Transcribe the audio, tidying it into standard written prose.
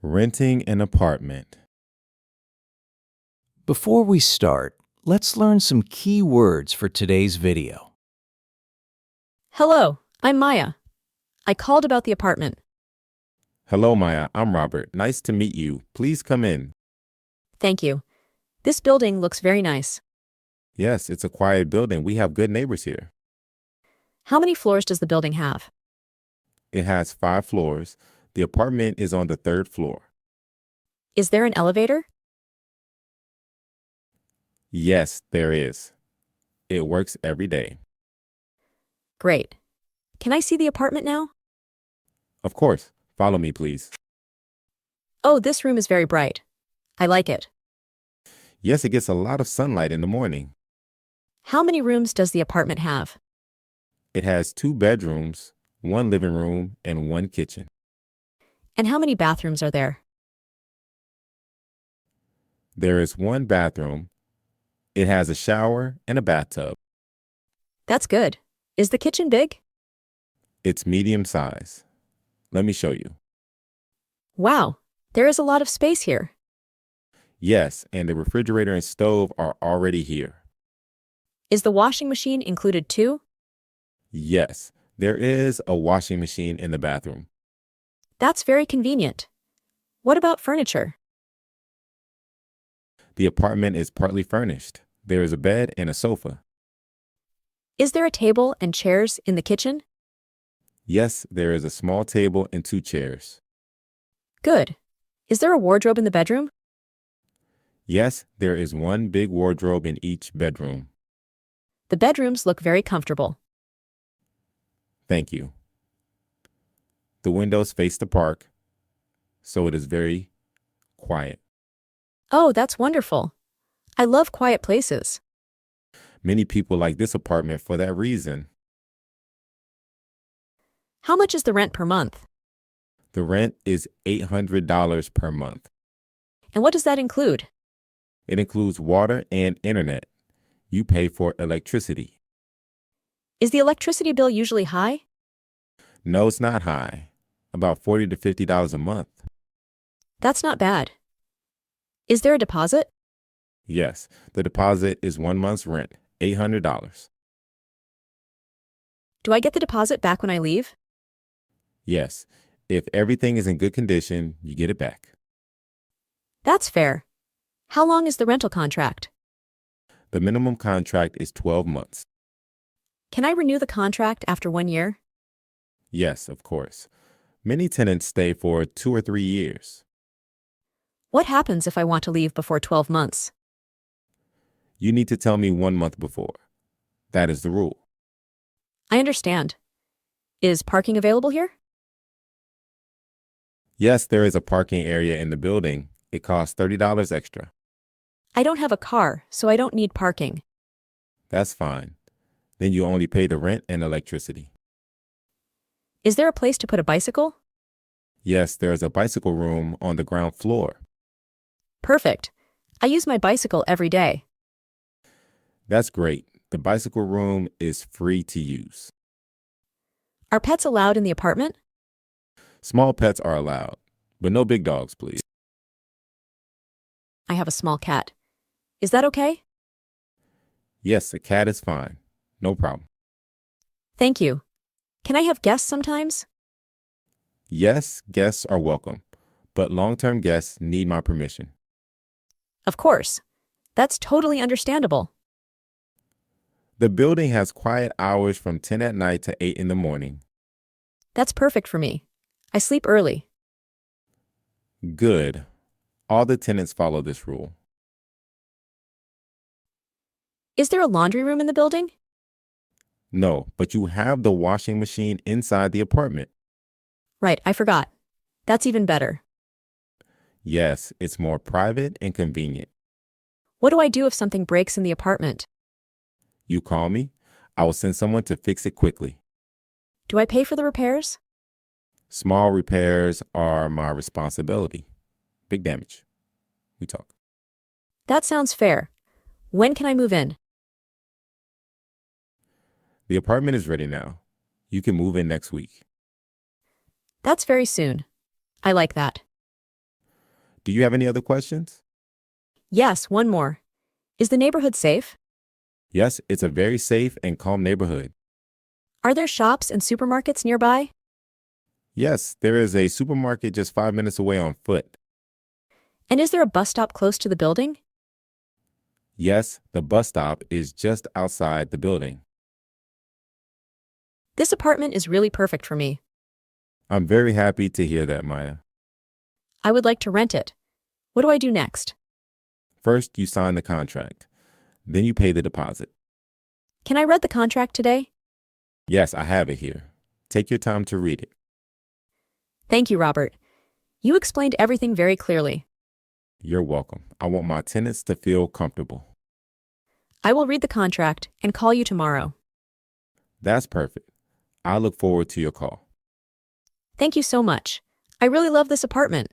Renting an apartment. Before we start, let's learn some key words for today's video. Hello, I'm Maya. I called about the apartment. Hello, Maya. I'm Robert. Nice to meet you. Please come in. Thank you. This building looks very nice. Yes, it's a quiet building. We have good neighbors here. How many floors does the building have? It has 5 floors. The apartment is on the 3rd floor. Is there an elevator? Yes, there is. It works every day. Great. Can I see the apartment now? Of course. Follow me, please. Oh, this room is very bright. I like it. Yes, it gets a lot of sunlight in the morning. How many rooms does the apartment have? It has 2 bedrooms, 1 living room, and 1 kitchen. And how many bathrooms are there? There is 1 bathroom. It has a shower and a bathtub. That's good. Is the kitchen big? It's medium size. Let me show you. Wow, there is a lot of space here. Yes, and the refrigerator and stove are already here. Is the washing machine included too? Yes, there is a washing machine in the bathroom. That's very convenient. What about furniture? The apartment is partly furnished. There is a bed and a sofa. Is there a table and chairs in the kitchen? Yes, there is a small table and 2 chairs. Good. Is there a wardrobe in the bedroom? Yes, there is 1 big wardrobe in each bedroom. The bedrooms look very comfortable. Thank you. The windows face the park, so it is very quiet. Oh, that's wonderful. I love quiet places. Many people like this apartment for that reason. How much is the rent per month? The rent is $800 per month. And what does that include? It includes water and internet. You pay for electricity. Is the electricity bill usually high? No, it's not high. About $40 to $50 a month. That's not bad. Is there a deposit? Yes, the deposit is 1 month's rent, $800. Do I get the deposit back when I leave? Yes, if everything is in good condition, you get it back. That's fair. How long is the rental contract? The minimum contract is 12 months. Can I renew the contract after 1 year? Yes, of course. Many tenants stay for 2 or 3 years. What happens if I want to leave before 12 months? You need to tell me 1 month before. That is the rule. I understand. Is parking available here? Yes, there is a parking area in the building. It costs $30 extra. I don't have a car, so I don't need parking. That's fine. Then you only pay the rent and electricity. Is there a place to put a bicycle? Yes, there is a bicycle room on the ground floor. Perfect. I use my bicycle every day. That's great. The bicycle room is free to use. Are pets allowed in the apartment? Small pets are allowed, but no big dogs, please. I have a small cat. Is that okay? Yes, a cat is fine. No problem. Thank you. Can I have guests sometimes? Yes, guests are welcome, but long-term guests need my permission. Of course. That's totally understandable. The building has quiet hours from 10 at night to 8 in the morning. That's perfect for me. I sleep early. Good. All the tenants follow this rule. Is there a laundry room in the building? No, but you have the washing machine inside the apartment. Right, I forgot. That's even better. Yes, it's more private and convenient. What do I do if something breaks in the apartment? You call me, I will send someone to fix it quickly. Do I pay for the repairs? Small repairs are my responsibility. Big damage. We talk. That sounds fair. When can I move in? The apartment is ready now. You can move in next week. That's very soon. I like that. Do you have any other questions? Yes, one more. Is the neighborhood safe? Yes, it's a very safe and calm neighborhood. Are there shops and supermarkets nearby? Yes, there is a supermarket just 5 minutes away on foot. And is there a bus stop close to the building? Yes, the bus stop is just outside the building. This apartment is really perfect for me. I'm very happy to hear that, Maya. I would like to rent it. What do I do next? First, you sign the contract. Then you pay the deposit. Can I read the contract today? Yes, I have it here. Take your time to read it. Thank you, Robert. You explained everything very clearly. You're welcome. I want my tenants to feel comfortable. I will read the contract and call you tomorrow. That's perfect. I look forward to your call. Thank you so much. I really love this apartment.